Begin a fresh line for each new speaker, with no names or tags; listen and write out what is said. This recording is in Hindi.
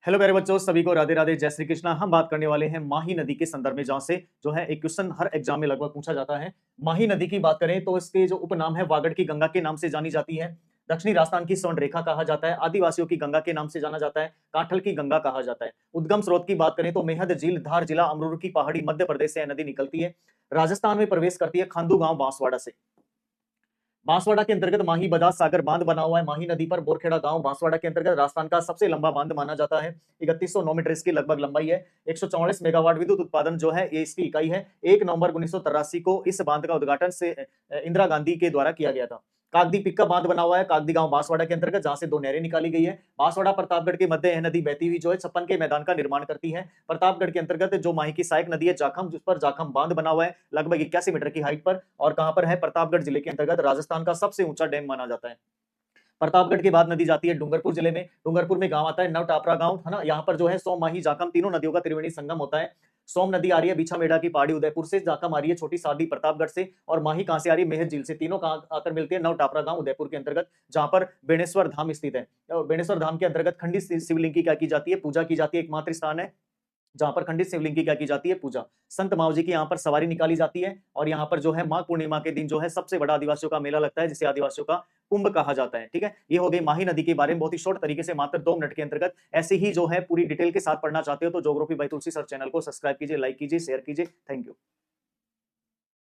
हेलो प्यारे बच्चों, सभी को राधे राधे, जय श्री कृष्णा। हम बात करने वाले हैं माही नदी के संदर्भ में, जहां से जो है एक क्वेश्चन हर एग्जाम में लगभग पूछा जाता है। माही नदी की बात करें तो इसके जो उपनाम है वागड़ की गंगा के नाम से जानी जाती है। दक्षिणी राजस्थान की स्वर्ण रेखा कहा जाता है। आदिवासियों की गंगा के नाम से जाना जाता है। काठल की गंगा कहा जाता है। उद्गम स्रोत की बात करें तो मेहद झील, धार जिला, अमरूर की पहाड़ी, मध्य प्रदेश से यह नदी निकलती है। राजस्थान में प्रवेश करती है खांडू गांव बांसवाड़ा से। बांसवाड़ा के अंतर्गत माही बदास सागर बांध बना हुआ है। माही नदी पर बोरखेड़ा गांव बांसवाड़ा के अंतर्गत राजस्थान का सबसे लंबा बांध माना जाता है। 3109 मीटर इसकी लगभग लंबाई है। 144 मेगावाट विद्युत उत्पादन जो है ये इसकी इकाई है। 1 नवंबर 1983 को इस बांध का उद्घाटन से इंदिरा गांधी के द्वारा किया गया था। कागदी पिक्का बांध बना हुआ है कागदी गांव बांसवाड़ा के अंतर्गत, जहां से दो नहरें निकाली गई है। बांसवाड़ा प्रतापगढ़ के मध्य यह नदी बहती हुई जो है छप्पन के मैदान का निर्माण करती है। प्रतापगढ़ के अंतर्गत जो माही की सहायक नदी है जाखम, जिस पर जाखम बांध बना हुआ है लगभग 81 मीटर की हाइट पर, और कहां पर है, प्रतापगढ़ जिले के अंतर्गत, राजस्थान का सबसे ऊंचा डैम माना जाता है। प्रतापगढ़ के बाद नदी जाती है डूंगरपुर जिले में। डूंगरपुर में गांव आता है नवटापरा गांव, है ना। यहाँ पर जो है सोम, माही, जाखम तीनों नदियों का त्रिवेणी संगम होता है। सोम नदी आ रही है बीछामेड़ा की पहाड़ी उदयपुर से, जाखम आ रही है छोटी सादी प्रतापगढ़ से, और माही कहां से आ रही है, मेहर झील से। तीनों कहां आकर मिलती है, नवटापरा गांव उदयपुर के अंतर्गत, जहां पर बेणेश्वर धाम स्थित है। और बेणेश्वर धाम के अंतर्गत खंडित शिवलिंग की क्या की जाती है, पूजा की जाती है। एकमात्र स्थान है जहां पर खंडित शिवलिंग की क्या की जाती है, पूजा। संत मावजी की यहाँ पर सवारी निकाली जाती है, और यहाँ पर जो है माघ पूर्णिमा के दिन जो है सबसे बड़ा आदिवासियों का मेला लगता है, जिसे आदिवासियों का कुंभ कहा जाता है। ठीक है, ये हो गई माही नदी के बारे में बहुत ही शॉर्ट तरीके से, मात्र 2 मिनट के अंतर्गत। ऐसे ही जो है पूरी डिटेल के साथ पढ़ना चाहते हो तो ज्योग्राफी बाय तुलसी सर चैनल को सब्सक्राइब कीजिए, लाइक कीजिए, शेयर कीजिए। Thank you.